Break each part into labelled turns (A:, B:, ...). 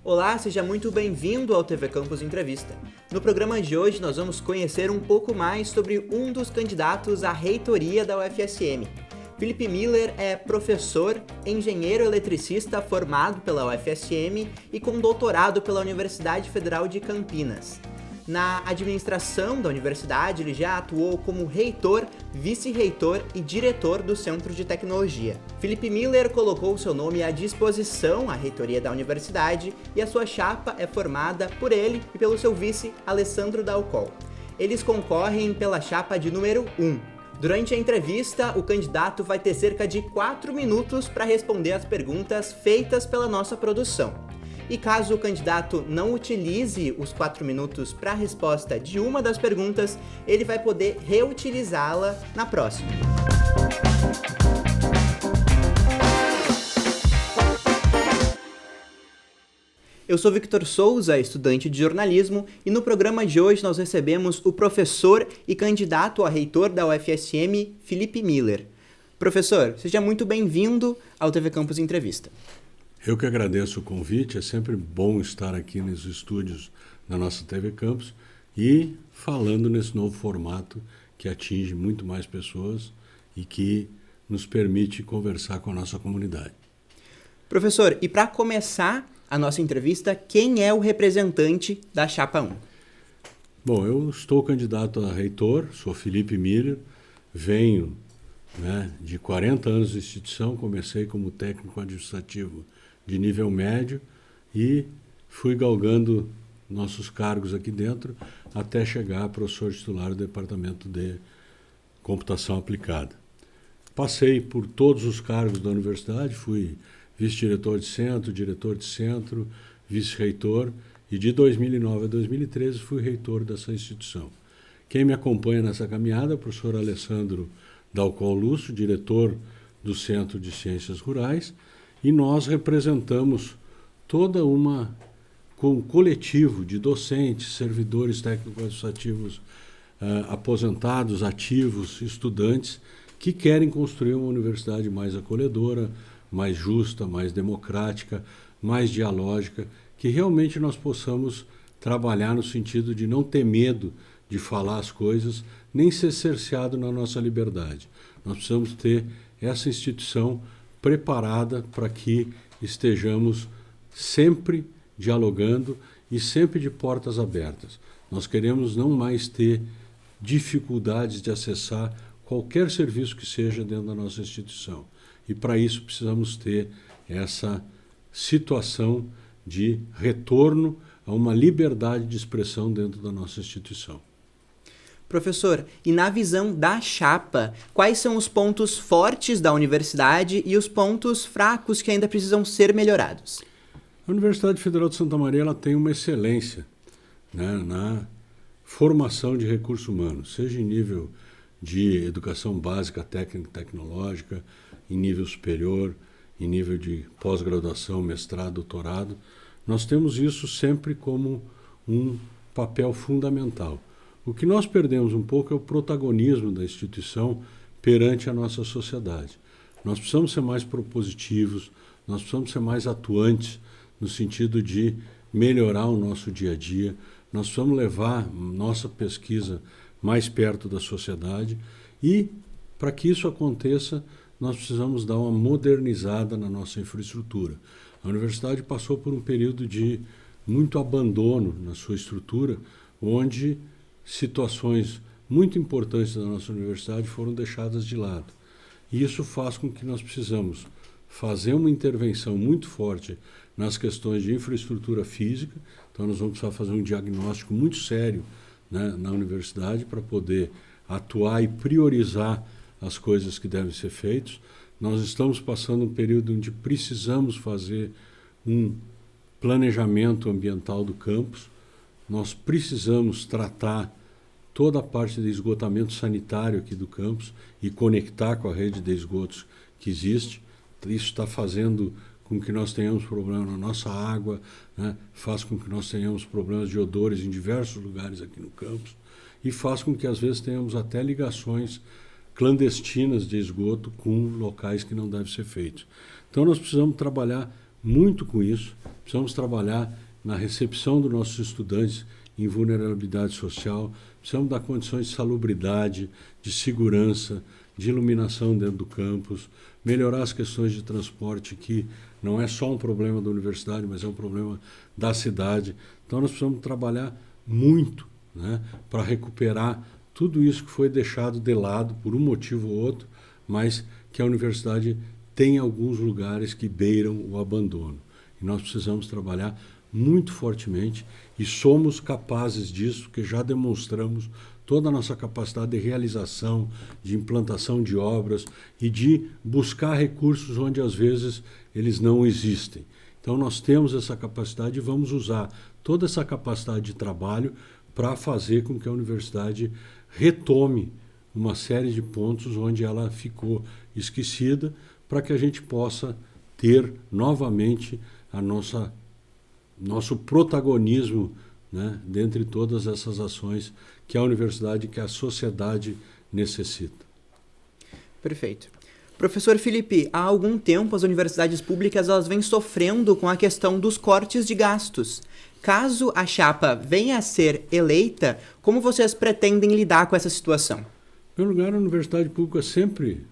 A: Olá, seja muito bem-vindo ao TV Campus Entrevista. No programa de hoje nós vamos conhecer um pouco mais sobre um dos candidatos à reitoria da UFSM. Felipe Miller é professor, engenheiro eletricista formado pela UFSM e com doutorado pela Universidade Federal de Campinas. Na administração da universidade, ele já atuou como reitor, vice-reitor e diretor do Centro de Tecnologia. Felipe Miller colocou seu nome à disposição à reitoria da universidade e a sua chapa é formada por ele e pelo seu vice, Alessandro Dalcol. Eles concorrem pela chapa de número 1. Durante a entrevista, o candidato vai ter cerca de 4 minutos para responder as perguntas feitas pela nossa produção. E caso o candidato não utilize os 4 minutos para a resposta de uma das perguntas, ele vai poder reutilizá-la na próxima. Eu sou Victor Souza, estudante de jornalismo, e no programa de hoje nós recebemos o professor e candidato a reitor da UFSM, Felipe Miller. Professor, seja muito bem-vindo ao TV Campus Entrevista.
B: Eu que agradeço o convite, é sempre bom estar aqui nos estúdios da nossa TV Campus e falando nesse novo formato que atinge muito mais pessoas e que nos permite conversar com a nossa comunidade.
A: Professor, e para começar a nossa entrevista, quem é o representante da Chapa 1?
B: Bom, eu estou candidato a reitor, sou Felipe Miller, venho de 40 anos de instituição, comecei como técnico administrativo de nível médio e fui galgando nossos cargos aqui dentro até chegar a professor titular do Departamento de Computação Aplicada. Passei por todos os cargos da universidade, fui vice-diretor de centro, diretor de centro, vice-reitor e de 2009 a 2013 fui reitor dessa instituição. Quem me acompanha nessa caminhada é o professor Alessandro Dalcol Lúcio, diretor do Centro de Ciências Rurais, e nós representamos toda um coletivo de docentes, servidores técnico-administrativos, aposentados, ativos, estudantes, que querem construir uma universidade mais acolhedora, mais justa, mais democrática, mais dialógica, que realmente nós possamos trabalhar no sentido de não ter medo de falar as coisas, nem ser cerceado na nossa liberdade. Nós precisamos ter essa instituição preparada para que estejamos sempre dialogando e sempre de portas abertas. Nós queremos não mais ter dificuldades de acessar qualquer serviço que seja dentro da nossa instituição. E para isso precisamos ter essa situação de retorno a uma liberdade de expressão dentro da nossa instituição.
A: Professor, e na visão da chapa, quais são os pontos fortes da universidade e os pontos fracos que ainda precisam ser melhorados?
B: A Universidade Federal de Santa Maria ela tem uma excelência na formação de recursos humanos, seja em nível de educação básica, técnica e tecnológica, em nível superior, em nível de pós-graduação, mestrado, doutorado. Nós temos isso sempre como um papel fundamental. O que nós perdemos um pouco é o protagonismo da instituição perante a nossa sociedade. Nós precisamos ser mais propositivos, nós precisamos ser mais atuantes no sentido de melhorar o nosso dia a dia, nós precisamos levar nossa pesquisa mais perto da sociedade e, para que isso aconteça, nós precisamos dar uma modernizada na nossa infraestrutura. A universidade passou por um período de muito abandono na sua estrutura, onde situações muito importantes da nossa universidade foram deixadas de lado. E isso faz com que nós precisamos fazer uma intervenção muito forte nas questões de infraestrutura física. Então nós vamos precisar fazer um diagnóstico muito sério na universidade para poder atuar e priorizar as coisas que devem ser feitas. Nós estamos passando um período onde precisamos fazer um planejamento ambiental do campus. Nós precisamos tratar toda a parte de esgotamento sanitário aqui do campus e conectar com a rede de esgotos que existe. Isso está fazendo com que nós tenhamos problemas na nossa água, faz com que nós tenhamos problemas de odores em diversos lugares aqui no campus e faz com que às vezes tenhamos até ligações clandestinas de esgoto com locais que não devem ser feitos. Então nós precisamos trabalhar muito com isso, precisamos trabalhar na recepção dos nossos estudantes em vulnerabilidade social, precisamos dar condições de salubridade, de segurança, de iluminação dentro do campus, melhorar as questões de transporte, que não é só um problema da universidade, mas é um problema da cidade. Então nós precisamos trabalhar muito, né, para recuperar tudo isso que foi deixado de lado por um motivo ou outro, mas que a universidade tem alguns lugares que beiram o abandono. E nós precisamos trabalhar muito fortemente e somos capazes disso, porque já demonstramos toda a nossa capacidade de realização, de implantação de obras e de buscar recursos onde às vezes eles não existem. Então nós temos essa capacidade e vamos usar toda essa capacidade de trabalho para fazer com que a universidade retome uma série de pontos onde ela ficou esquecida, para que a gente possa ter novamente nosso protagonismo, né, dentre todas essas ações que a universidade, que a sociedade necessita.
A: Perfeito. Professor Felipe, há algum tempo as universidades públicas elas vêm sofrendo com a questão dos cortes de gastos. Caso a chapa venha a ser eleita, como vocês pretendem lidar com essa situação?
B: Em primeiro lugar, a universidade pública sempre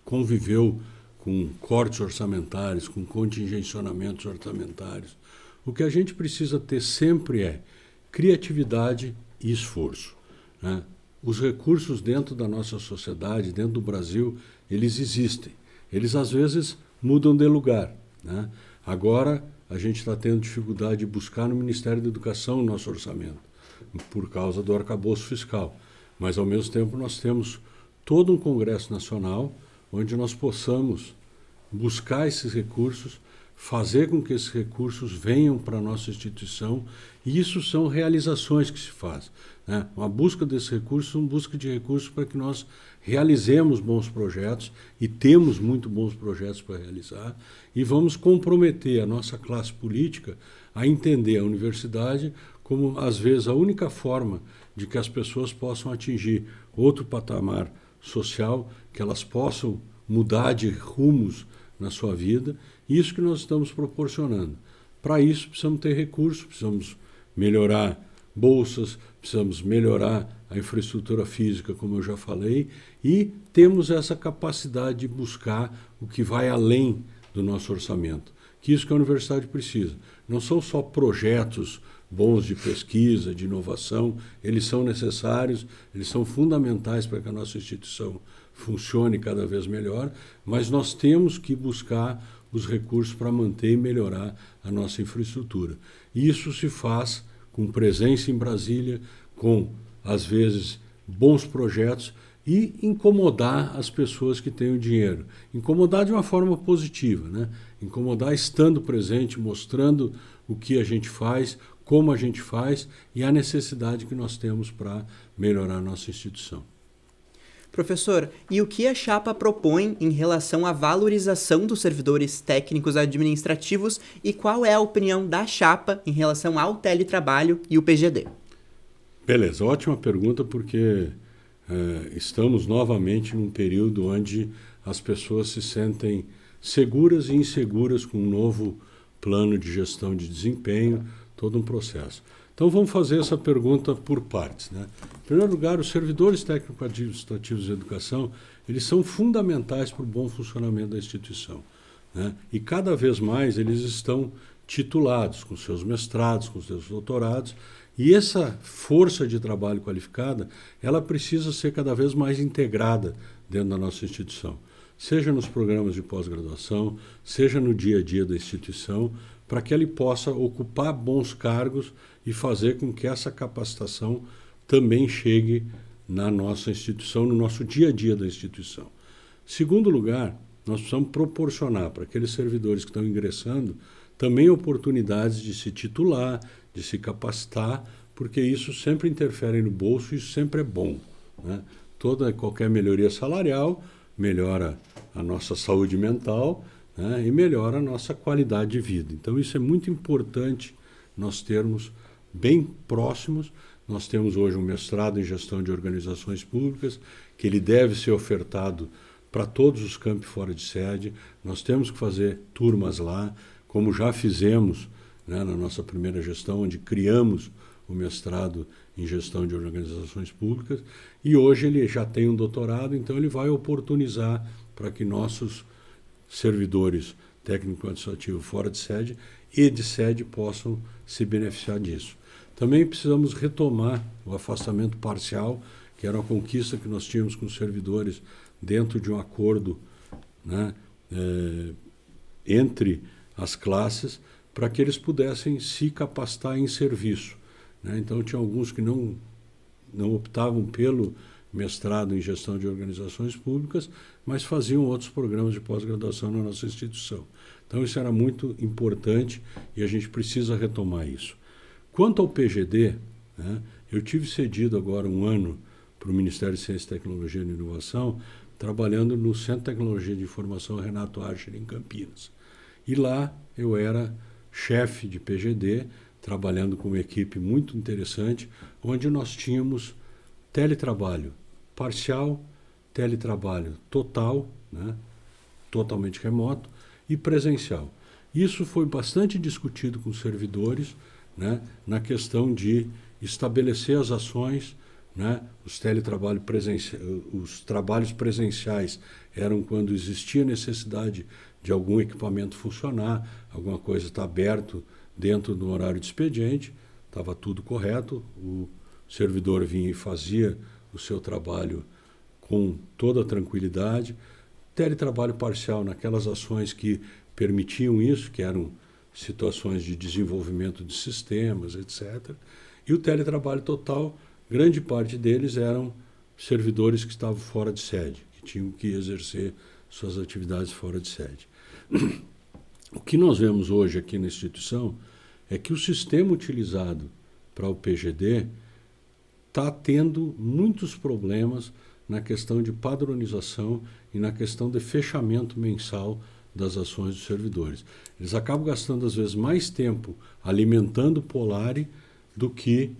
B: conviveu com cortes orçamentários, com contingencionamentos orçamentários. O que a gente precisa ter sempre é criatividade e esforço, né? Os recursos dentro da nossa sociedade, dentro do Brasil, eles existem. Eles, às vezes, mudam de lugar, né? Agora, a gente está tendo dificuldade de buscar no Ministério da Educação o nosso orçamento, por causa do arcabouço fiscal. Mas, ao mesmo tempo, nós temos todo um Congresso Nacional onde nós possamos buscar esses recursos, fazer com que esses recursos venham para a nossa instituição, e isso são realizações que se faz, né? Uma busca desses recursos, uma busca de recursos para que nós realizemos bons projetos, e temos muito bons projetos para realizar, e vamos comprometer a nossa classe política a entender a universidade como, às vezes, a única forma de que as pessoas possam atingir outro patamar social, que elas possam mudar de rumos na sua vida, isso que nós estamos proporcionando. Para isso, precisamos ter recursos, precisamos melhorar bolsas, precisamos melhorar a infraestrutura física, como eu já falei, e temos essa capacidade de buscar o que vai além do nosso orçamento, que isso que a universidade precisa. Não são só projetos bons de pesquisa, de inovação, eles são necessários, eles são fundamentais para que a nossa instituição funcione cada vez melhor, mas nós temos que buscar os recursos para manter e melhorar a nossa infraestrutura. E isso se faz com presença em Brasília, com, às vezes, bons projetos e incomodar as pessoas que têm o dinheiro. Incomodar de uma forma positiva, né? Incomodar estando presente, mostrando o que a gente faz, como a gente faz e a necessidade que nós temos para melhorar a nossa instituição.
A: Professor, e o que a chapa propõe em relação à valorização dos servidores técnicos administrativos e qual é a opinião da chapa em relação ao teletrabalho e o PGD?
B: Beleza, ótima pergunta, porque estamos novamente num período onde as pessoas se sentem seguras e inseguras com um novo plano de gestão de desempenho, todo um processo. Então vamos fazer essa pergunta por partes, né? Em primeiro lugar, os servidores técnico-administrativos de educação, eles são fundamentais para o bom funcionamento da instituição, né? E cada vez mais eles estão titulados, com seus mestrados, com seus doutorados, e essa força de trabalho qualificada, ela precisa ser cada vez mais integrada dentro da nossa instituição, seja nos programas de pós-graduação, seja no dia a dia da instituição, para que ele possa ocupar bons cargos e fazer com que essa capacitação também chegue na nossa instituição, no nosso dia a dia da instituição. Segundo lugar, nós precisamos proporcionar para aqueles servidores que estão ingressando também oportunidades de se titular, de se capacitar, porque isso sempre interfere no bolso e isso sempre é bom, né? Qualquer melhoria salarial melhora a nossa saúde mental, né, e melhora a nossa qualidade de vida. Então isso é muito importante nós termos bem próximos. Nós temos hoje um mestrado em gestão de organizações públicas, que ele deve ser ofertado para todos os campi fora de sede. Nós temos que fazer turmas lá, como já fizemos, né, na nossa primeira gestão, onde criamos o mestrado em gestão de organizações públicas, e hoje ele já tem um doutorado, então ele vai oportunizar para que nossos servidores técnico-administrativos fora de sede e de sede possam se beneficiar disso. Também precisamos retomar o afastamento parcial, que era uma conquista que nós tínhamos com os servidores dentro de um acordo, né, entre as classes, para que eles pudessem se capacitar em serviço, né? Então, tinha alguns que não optavam pelo mestrado em gestão de organizações públicas, mas faziam outros programas de pós-graduação na nossa instituição. Então, isso era muito importante e a gente precisa retomar isso. Quanto ao PGD, né, eu tive cedido agora um ano para o Ministério de Ciência, Tecnologia e Inovação, trabalhando no Centro de Tecnologia de Informação Renato Archer, em Campinas. E lá eu era chefe de PGD, trabalhando com uma equipe muito interessante, onde nós tínhamos teletrabalho parcial, teletrabalho total, né, totalmente remoto, e presencial. Isso foi bastante discutido com os servidores, né, na questão de estabelecer as ações, né, os trabalhos presenciais eram quando existia necessidade de algum equipamento funcionar, alguma coisa está aberto dentro do horário de expediente, estava tudo correto, o servidor vinha e fazia o seu trabalho com toda a tranquilidade. Teletrabalho parcial naquelas ações que permitiam isso, que eram situações de desenvolvimento de sistemas, etc. E o teletrabalho total, grande parte deles eram servidores que estavam fora de sede, que tinham que exercer suas atividades fora de sede. O que nós vemos hoje aqui na instituição é que o sistema utilizado para o PGD está tendo muitos problemas na questão de padronização e na questão de fechamento mensal das ações dos servidores. Eles acabam gastando, às vezes, mais tempo alimentando o Polari do que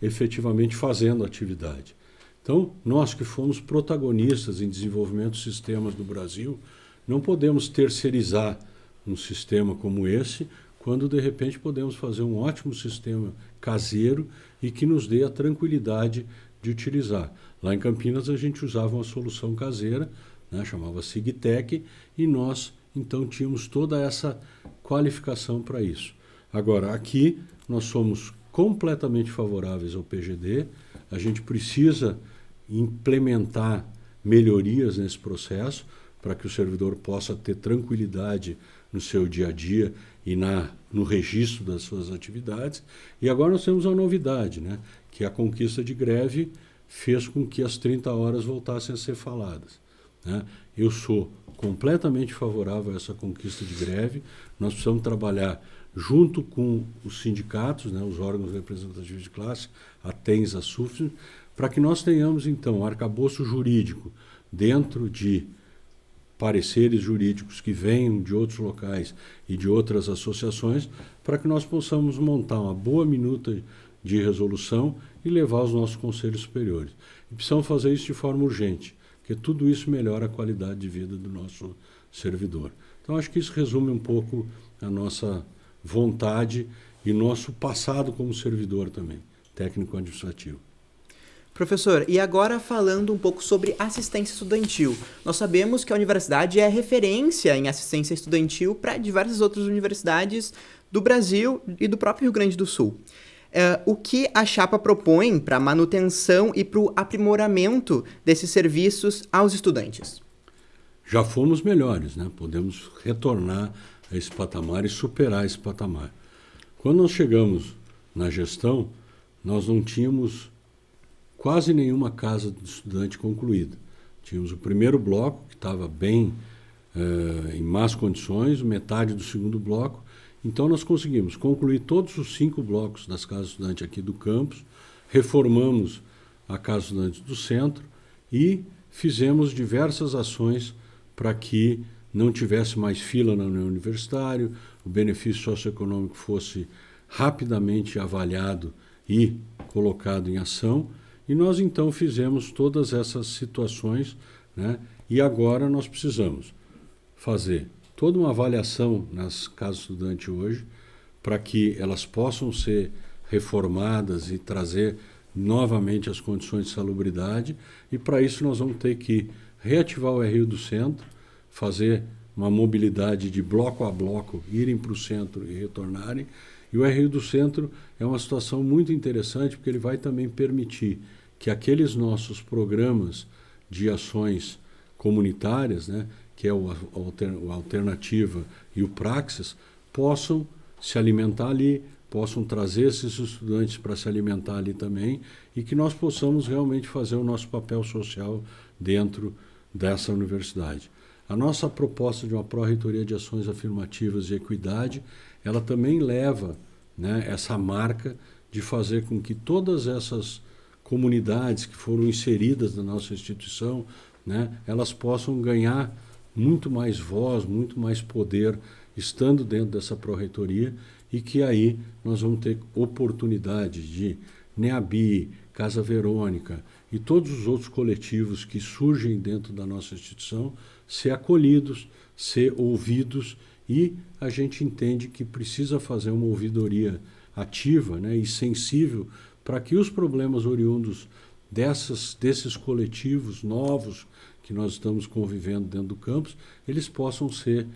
B: efetivamente fazendo a atividade. Então, nós que fomos protagonistas em desenvolvimento de sistemas no Brasil, não podemos terceirizar um sistema como esse, quando de repente podemos fazer um ótimo sistema caseiro e que nos dê a tranquilidade de utilizar. Lá em Campinas a gente usava uma solução caseira, né, chamava Sigtec, e nós então tínhamos toda essa qualificação para isso. Agora, aqui nós somos completamente favoráveis ao PGD, a gente precisa implementar melhorias nesse processo para que o servidor possa ter tranquilidade no seu dia a dia e no registro das suas atividades. E agora nós temos uma novidade, né, que a conquista de greve fez com que as 30 horas voltassem a ser faladas, né? Eu sou completamente favorável a essa conquista de greve. Nós precisamos trabalhar junto com os sindicatos, né, os órgãos representativos de classe, a TENS, a SUFS, para que nós tenhamos, então, arcabouço jurídico dentro de pareceres jurídicos que venham de outros locais e de outras associações, para que nós possamos montar uma boa minuta de resolução e levar aos nossos conselhos superiores. E precisamos fazer isso de forma urgente, porque tudo isso melhora a qualidade de vida do nosso servidor. Então, acho que isso resume um pouco a nossa vontade e nosso passado como servidor também, técnico-administrativo.
A: Professor, e agora falando um pouco sobre assistência estudantil. Nós sabemos que a universidade é referência em assistência estudantil para diversas outras universidades do Brasil e do próprio Rio Grande do Sul. O que a chapa propõe para a manutenção e para o aprimoramento desses serviços aos estudantes?
B: Já fomos melhores, né? Podemos retornar a esse patamar e superar esse patamar. Quando nós chegamos na gestão, nós não tínhamos quase nenhuma casa de estudante concluída. Tínhamos o primeiro bloco, que estava bem em más condições, metade do segundo bloco. Então, nós conseguimos concluir todos os 5 blocos das casas estudantes aqui do campus, reformamos a casa estudante do centro e fizemos diversas ações para que não tivesse mais fila na União Universitária, o benefício socioeconômico fosse rapidamente avaliado e colocado em ação. E nós, então, fizemos todas essas situações, né? E agora nós precisamos fazer toda uma avaliação nas casas estudantes hoje, para que elas possam ser reformadas e trazer novamente as condições de salubridade, e para isso nós vamos ter que reativar o RU do centro, fazer uma mobilidade de bloco a bloco, irem para o centro e retornarem. E o RU do centro é uma situação muito interessante, porque ele vai também permitir que aqueles nossos programas de ações comunitárias, né, que é o Alternativa e o Praxis, possam se alimentar ali, possam trazer esses estudantes para se alimentar ali também, e que nós possamos realmente fazer o nosso papel social dentro dessa universidade. A nossa proposta de uma pró-reitoria de ações afirmativas e equidade, ela também leva, né, essa marca de fazer com que todas essas comunidades que foram inseridas na nossa instituição, né, elas possam ganhar muito mais voz, muito mais poder, estando dentro dessa pró-reitoria, e que aí nós vamos ter oportunidade de NEABI, Casa Verônica e todos os outros coletivos que surgem dentro da nossa instituição ser acolhidos, ser ouvidos, e a gente entende que precisa fazer uma ouvidoria ativa, né, e sensível para que os problemas oriundos desses coletivos novos que nós estamos convivendo dentro do campus, eles possam ser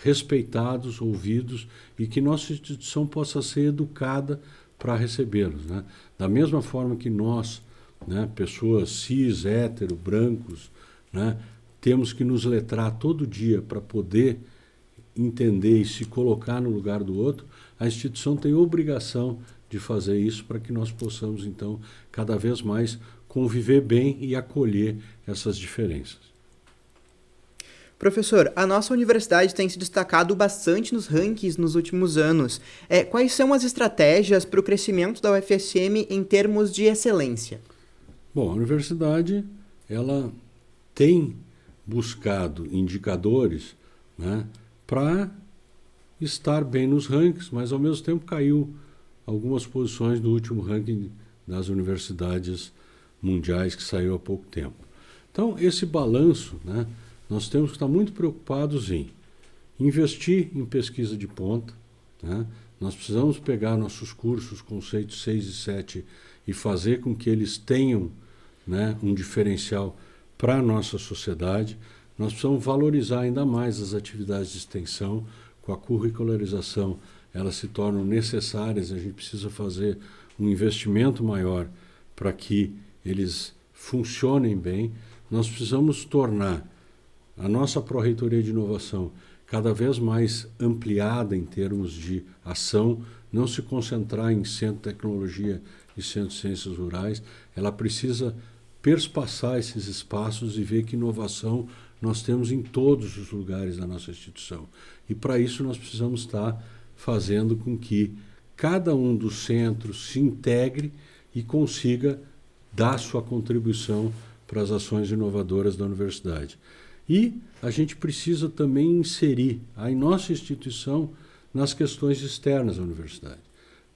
B: respeitados, ouvidos, e que nossa instituição possa ser educada para recebê-los, né? Da mesma forma que nós, né, pessoas cis, hétero, brancos, né, temos que nos letrar todo dia para poder entender e se colocar no lugar do outro, a instituição tem obrigação de fazer isso para que nós possamos, então, cada vez mais conviver bem e acolher essas diferenças.
A: Professor, a nossa universidade tem se destacado bastante nos rankings nos últimos anos. Quais são as estratégias para o crescimento da UFSM em termos de excelência?
B: Bom, a universidade ela tem buscado indicadores, né, para estar bem nos rankings, mas ao mesmo tempo caiu algumas posições do último ranking das universidades mundiais que saiu há pouco tempo. Então, esse balanço, né, nós temos que estar muito preocupados em investir em pesquisa de ponta, né? Nós precisamos pegar nossos cursos, conceitos 6 e 7, e fazer com que eles tenham, né, um diferencial para a nossa sociedade. Nós precisamos valorizar ainda mais as atividades de extensão. Com a curricularização, elas se tornam necessárias, a gente precisa fazer um investimento maior para que eles funcionem bem. Nós precisamos tornar a nossa pró-reitoria de inovação cada vez mais ampliada em termos de ação, não se concentrar em centro de tecnologia e centro de ciências rurais. Ela precisa perspassar esses espaços e ver que inovação nós temos em todos os lugares da nossa instituição. E para isso nós precisamos estar fazendo com que cada um dos centros se integre e consiga dar sua contribuição para as ações inovadoras da universidade. E a gente precisa também inserir a nossa instituição nas questões externas da universidade,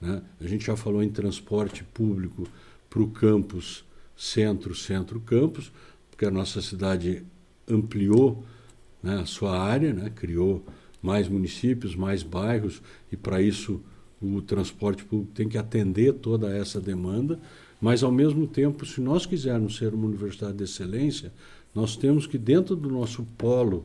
B: né? A gente já falou em transporte público para o campus centro-campus, porque a nossa cidade ampliou, né, a sua área, né, criou mais municípios, mais bairros, e para isso o transporte público tem que atender toda essa demanda, mas ao mesmo tempo, se nós quisermos ser uma universidade de excelência, nós temos que, dentro do nosso polo,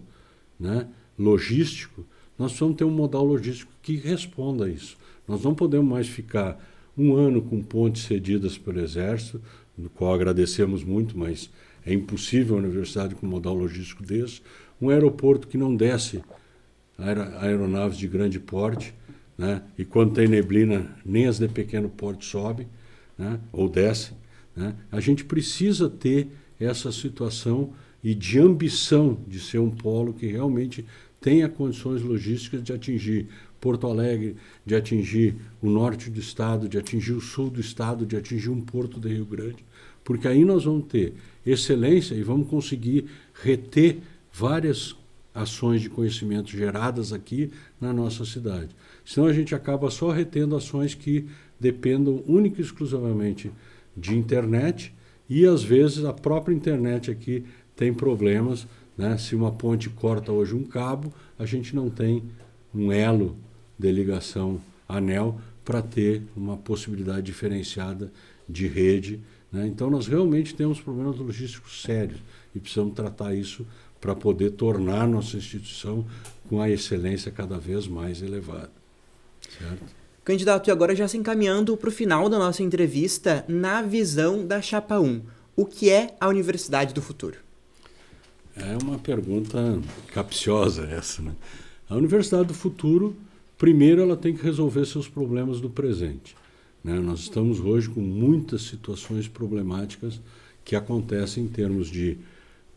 B: né, logístico, nós precisamos ter um modal logístico que responda a isso. Nós não podemos mais ficar um ano com pontes cedidas pelo Exército, no qual agradecemos muito, mas é impossível a universidade com um modal logístico desse, um aeroporto que não desce aeronaves de grande porte, né, e quando tem neblina, nem as de pequeno porte sobem, né, ou descem, né. A gente precisa ter essa situação e de ambição de ser um polo que realmente tenha condições logísticas de atingir Porto Alegre, de atingir o norte do estado, de atingir o sul do estado, de atingir um porto de Rio Grande, porque aí nós vamos ter excelência e vamos conseguir reter várias ações de conhecimento geradas aqui na nossa cidade. Senão a gente acaba só retendo ações que dependam única e exclusivamente de internet, e às vezes a própria internet aqui tem problemas né? Se uma ponte corta hoje um cabo, a gente não tem um elo de ligação anel para ter uma possibilidade diferenciada de rede, né? Então nós realmente temos problemas logísticos sérios e precisamos tratar isso para poder tornar nossa instituição com a excelência cada vez mais elevada. Certo?
A: Candidato, e agora já se encaminhando para o final da nossa entrevista, na visão da Chapa 1, o que é a Universidade do Futuro?
B: É uma pergunta capciosa essa, né? A Universidade do Futuro, primeiro, ela tem que resolver seus problemas do presente, né? Nós estamos hoje com muitas situações problemáticas que acontecem em termos de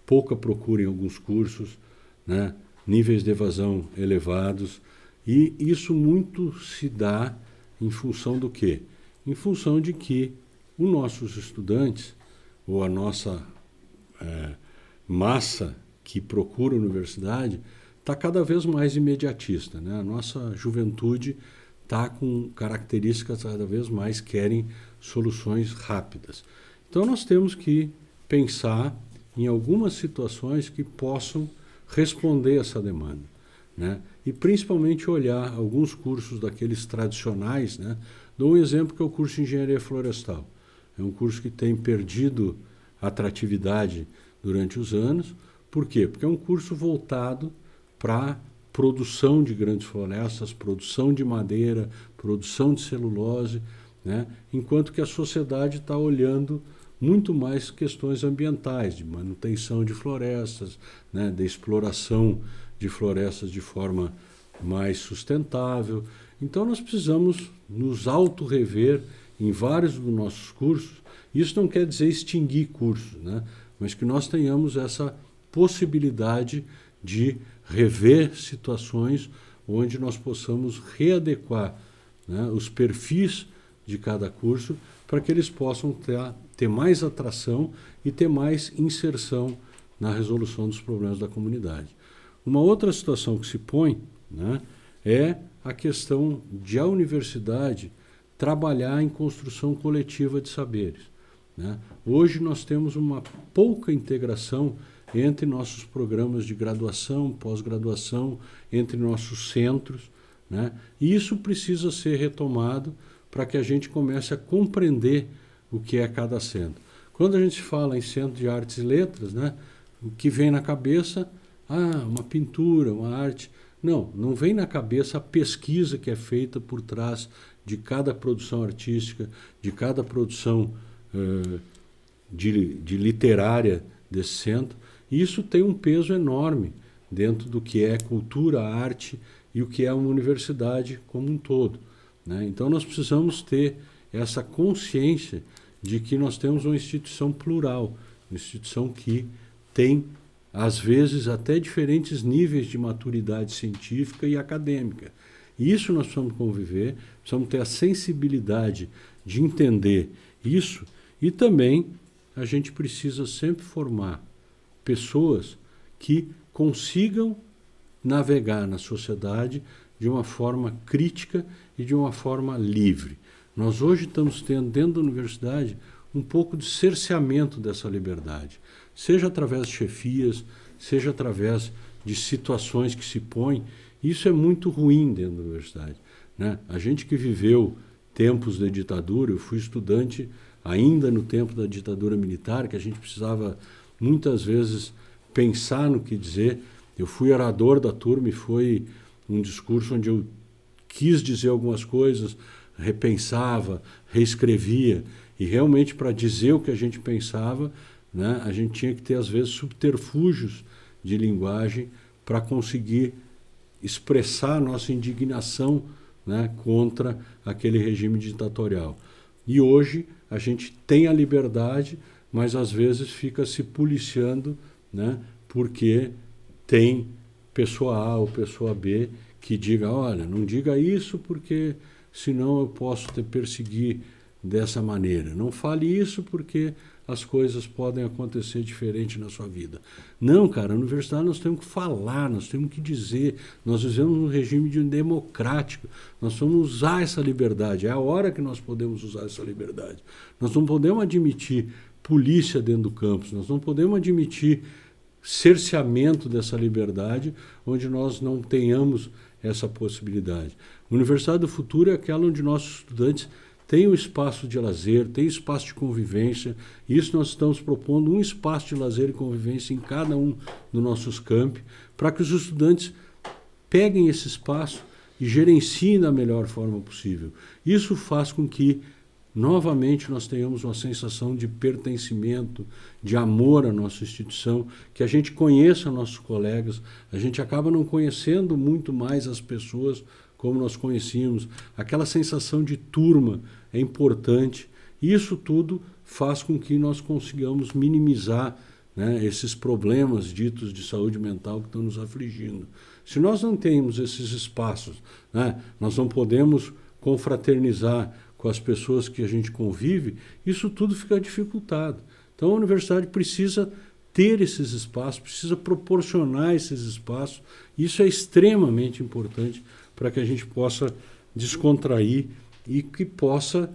B: pouca procura em alguns cursos, né? Níveis de evasão elevados, e isso muito se dá em função do quê? Em função de que os nossos estudantes, ou a nossa massa que procura a universidade, está cada vez mais imediatista, né? A nossa juventude está com características cada vez mais querem soluções rápidas. Então nós temos que pensar em algumas situações que possam responder essa demanda, né? E principalmente olhar alguns cursos daqueles tradicionais, né? Dou um exemplo que é o curso de Engenharia Florestal. É um curso que tem perdido atratividade durante os anos. Por quê? Porque é um curso voltado para produção de grandes florestas, produção de madeira, produção de celulose, né? Enquanto que a sociedade está olhando muito mais questões ambientais, de manutenção de florestas, né? De exploração de florestas de forma mais sustentável. Então nós precisamos nos auto-rever em vários dos nossos cursos. Isso não quer dizer extinguir cursos, né? Mas que nós tenhamos essa possibilidade de rever situações onde nós possamos readequar, né, os perfis de cada curso para que eles possam ter mais atração e ter mais inserção na resolução dos problemas da comunidade. Uma outra situação que se põe, né, é a questão de a universidade trabalhar em construção coletiva de saberes, né? Hoje nós temos uma pouca integração entre nossos programas de graduação, pós-graduação, entre nossos centros, né? E isso precisa ser retomado para que a gente comece a compreender o que é cada centro. Quando a gente fala em centro de artes e letras, né, o que vem na cabeça, uma pintura, uma arte. Não vem na cabeça a pesquisa que é feita por trás de cada produção artística, de cada produção de literária desse centro. E isso tem um peso enorme dentro do que é cultura, arte e o que é uma universidade como um todo, né? Então nós precisamos ter essa consciência de que nós temos uma instituição plural, uma instituição que tem, às vezes, até diferentes níveis de maturidade científica e acadêmica. E isso nós precisamos conviver, precisamos ter a sensibilidade de entender isso, e também a gente precisa sempre formar pessoas que consigam navegar na sociedade de uma forma crítica e de uma forma livre. Nós hoje estamos tendo dentro da universidade um pouco de cerceamento dessa liberdade, seja através de chefias, seja através de situações que se põem. Isso é muito ruim dentro da universidade, né? A gente que viveu tempos de ditadura, eu fui estudante ainda no tempo da ditadura militar, que a gente precisava muitas vezes pensar no que dizer. Eu fui orador da turma e foi um discurso onde eu quis dizer algumas coisas, repensava, reescrevia, e realmente para dizer o que a gente pensava, né, a gente tinha que ter às vezes subterfúgios de linguagem para conseguir expressar a nossa indignação, né, contra aquele regime ditatorial. E hoje a gente tem a liberdade, mas às vezes fica se policiando, né, porque tem pessoa A ou pessoa B que diga, olha, não diga isso porque senão eu posso te perseguir dessa maneira. Não fale isso porque as coisas podem acontecer diferente na sua vida. Não, cara, na universidade nós temos que falar, nós temos que dizer, nós vivemos num regime democrático, nós vamos usar essa liberdade, é a hora que nós podemos usar essa liberdade. Nós não podemos admitir polícia dentro do campus, nós não podemos admitir cerceamento dessa liberdade, onde nós não tenhamos essa possibilidade. A Universidade do Futuro é aquela onde nossos estudantes têm um espaço de lazer, têm espaço de convivência. Isso nós estamos propondo um espaço de lazer e convivência em cada um dos nossos campi, para que os estudantes peguem esse espaço e gerenciem da melhor forma possível. Isso faz com que, novamente, nós tenhamos uma sensação de pertencimento, de amor à nossa instituição, que a gente conheça nossos colegas, a gente acaba não conhecendo muito mais as pessoas como nós conhecíamos. Aquela sensação de turma é importante. Isso tudo faz com que nós consigamos minimizar, né, esses problemas ditos de saúde mental que estão nos afligindo. Se nós não temos esses espaços, né, nós não podemos confraternizar com as pessoas que a gente convive, isso tudo fica dificultado. Então a universidade precisa ter esses espaços, precisa proporcionar esses espaços. Isso é extremamente importante para que a gente possa descontrair e que possa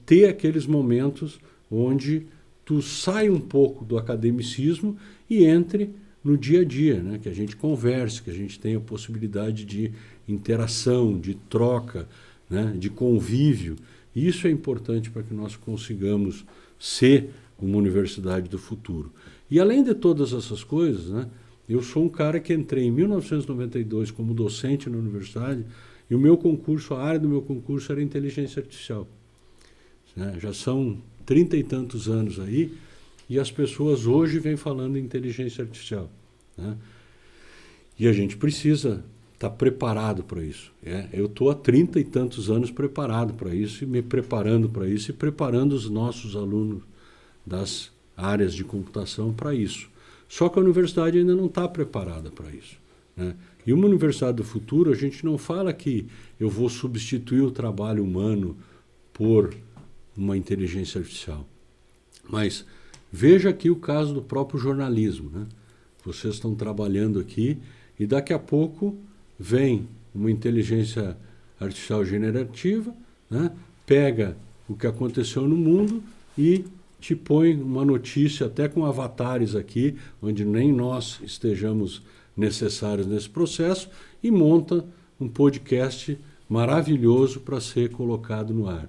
B: ter aqueles momentos onde tu sai um pouco do academicismo e entre no dia a dia, né? Que a gente converse, que a gente tenha a possibilidade de interação, de troca, né? De convívio. Isso é importante para que nós consigamos ser uma universidade do futuro. E além de todas essas coisas, né? Eu sou um cara que entrei em 1992 como docente na universidade e o meu concurso, a área do meu concurso era inteligência artificial. Né? Já são 30 e tantos anos aí, e as pessoas hoje vêm falando em inteligência artificial. Né? E a gente precisa estar preparado para isso. Eu estou há 30 e tantos anos preparado para isso, e me preparando para isso, e preparando os nossos alunos das áreas de computação para isso. Só que a universidade ainda não está preparada para isso. Né? E uma universidade do futuro, a gente não fala que eu vou substituir o trabalho humano por uma inteligência artificial. Mas veja aqui o caso do próprio jornalismo. Né? Vocês estão trabalhando aqui e daqui a pouco vem uma inteligência artificial generativa, né? Pega o que aconteceu no mundo e te põe uma notícia até com avatares aqui, onde nem nós estejamos necessários nesse processo, e monta um podcast maravilhoso para ser colocado no ar.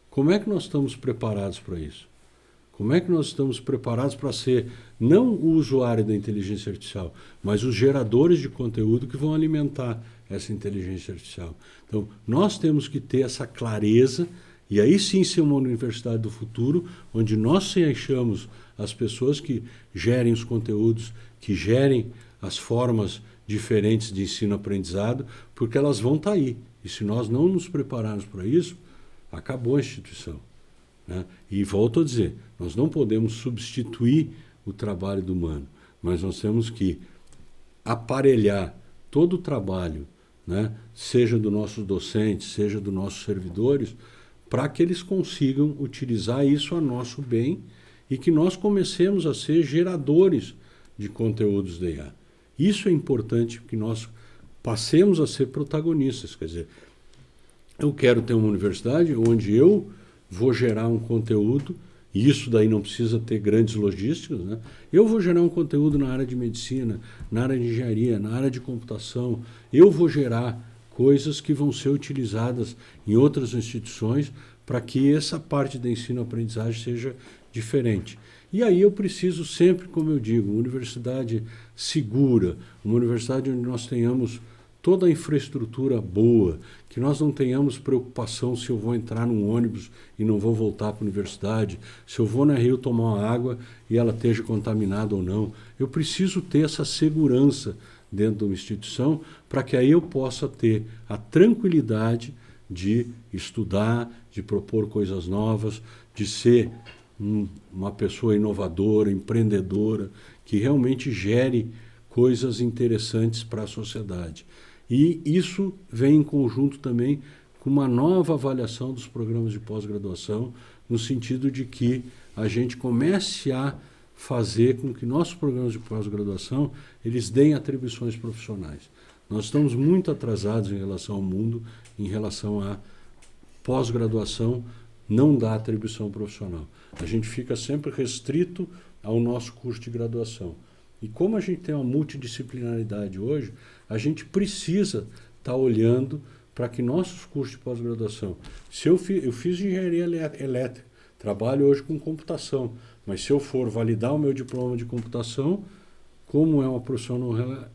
B: Como é que nós estamos preparados para isso? Como é que nós estamos preparados para ser não o usuário da inteligência artificial, mas os geradores de conteúdo que vão alimentar essa inteligência artificial? Então, nós temos que ter essa clareza, e aí sim ser uma universidade do futuro, onde nós achamos as pessoas que gerem os conteúdos, que gerem as formas diferentes de ensino-aprendizado, porque elas vão estar aí. E se nós não nos prepararmos para isso, acabou a instituição. Né? E volto a dizer, nós não podemos substituir o trabalho do humano, mas nós temos que aparelhar todo o trabalho, né? Seja dos nossos docentes, seja dos nossos servidores, para que eles consigam utilizar isso a nosso bem e que nós comecemos a ser geradores de conteúdos de IA. Isso é importante que nós passemos a ser protagonistas. Quer dizer, eu quero ter uma universidade onde eu vou gerar um conteúdo, e isso daí não precisa ter grandes logísticas, né? Eu vou gerar um conteúdo na área de medicina, na área de engenharia, na área de computação, eu vou gerar coisas que vão ser utilizadas em outras instituições para que essa parte da ensino-aprendizagem seja diferente. E aí eu preciso sempre, como eu digo, uma universidade segura, uma universidade onde nós tenhamos toda a infraestrutura boa, que nós não tenhamos preocupação se eu vou entrar num ônibus e não vou voltar para a universidade, se eu vou na Rio tomar uma água e ela esteja contaminada ou não. Eu preciso ter essa segurança dentro de uma instituição para que aí eu possa ter a tranquilidade de estudar, de propor coisas novas, de ser uma pessoa inovadora, empreendedora, que realmente gere coisas interessantes para a sociedade. E isso vem em conjunto também com uma nova avaliação dos programas de pós-graduação, no sentido de que a gente comece a fazer com que nossos programas de pós-graduação eles deem atribuições profissionais. Nós estamos muito atrasados em relação ao mundo, em relação à pós-graduação, não dá atribuição profissional. A gente fica sempre restrito ao nosso curso de graduação. E como a gente tem uma multidisciplinaridade hoje, a gente precisa estar olhando para que nossos cursos de pós-graduação... Eu fiz engenharia elétrica, trabalho hoje com computação, mas se eu for validar o meu diploma de computação, como é uma profissão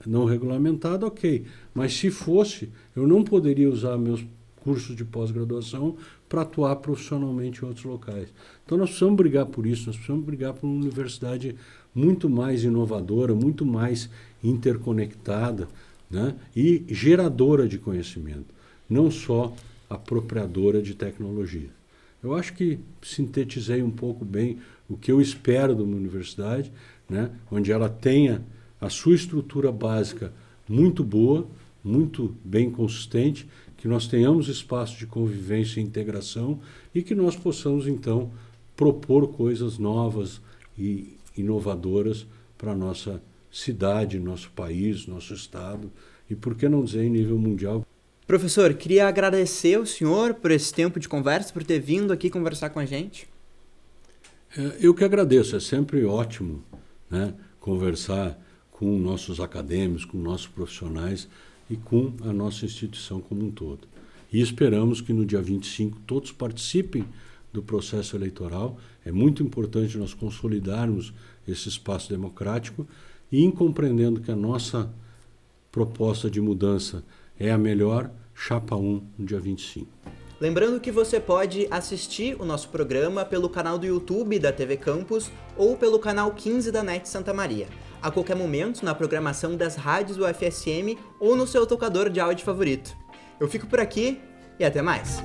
B: não regulamentada, ok. Mas se fosse, eu não poderia usar meus cursos de pós-graduação para atuar profissionalmente em outros locais. Então nós precisamos brigar por isso, nós precisamos brigar por uma universidade muito mais inovadora, muito mais interconectada, né, e geradora de conhecimento, não só apropriadora de tecnologia. Eu acho que sintetizei um pouco bem o que eu espero de uma universidade, né, onde ela tenha a sua estrutura básica muito boa, muito bem consistente, que nós tenhamos espaço de convivência e integração e que nós possamos, então, propor coisas novas e inovadoras para a nossa cidade, nosso país, nosso estado e, por que não dizer, em nível mundial.
A: Professor, queria agradecer ao senhor por esse tempo de conversa, por ter vindo aqui conversar com a gente.
B: Eu que agradeço, é sempre ótimo, né, conversar com nossos acadêmicos, com nossos profissionais e com a nossa instituição como um todo. E esperamos que no dia 25 todos participem do processo eleitoral. É muito importante nós consolidarmos esse espaço democrático e, compreendendo que a nossa proposta de mudança é a melhor, chapa 1 no dia 25.
A: Lembrando que você pode assistir o nosso programa pelo canal do YouTube da TV Campus ou pelo canal 15 da NET Santa Maria, a qualquer momento na programação das rádios do UFSM ou no seu tocador de áudio favorito. Eu fico por aqui e até mais!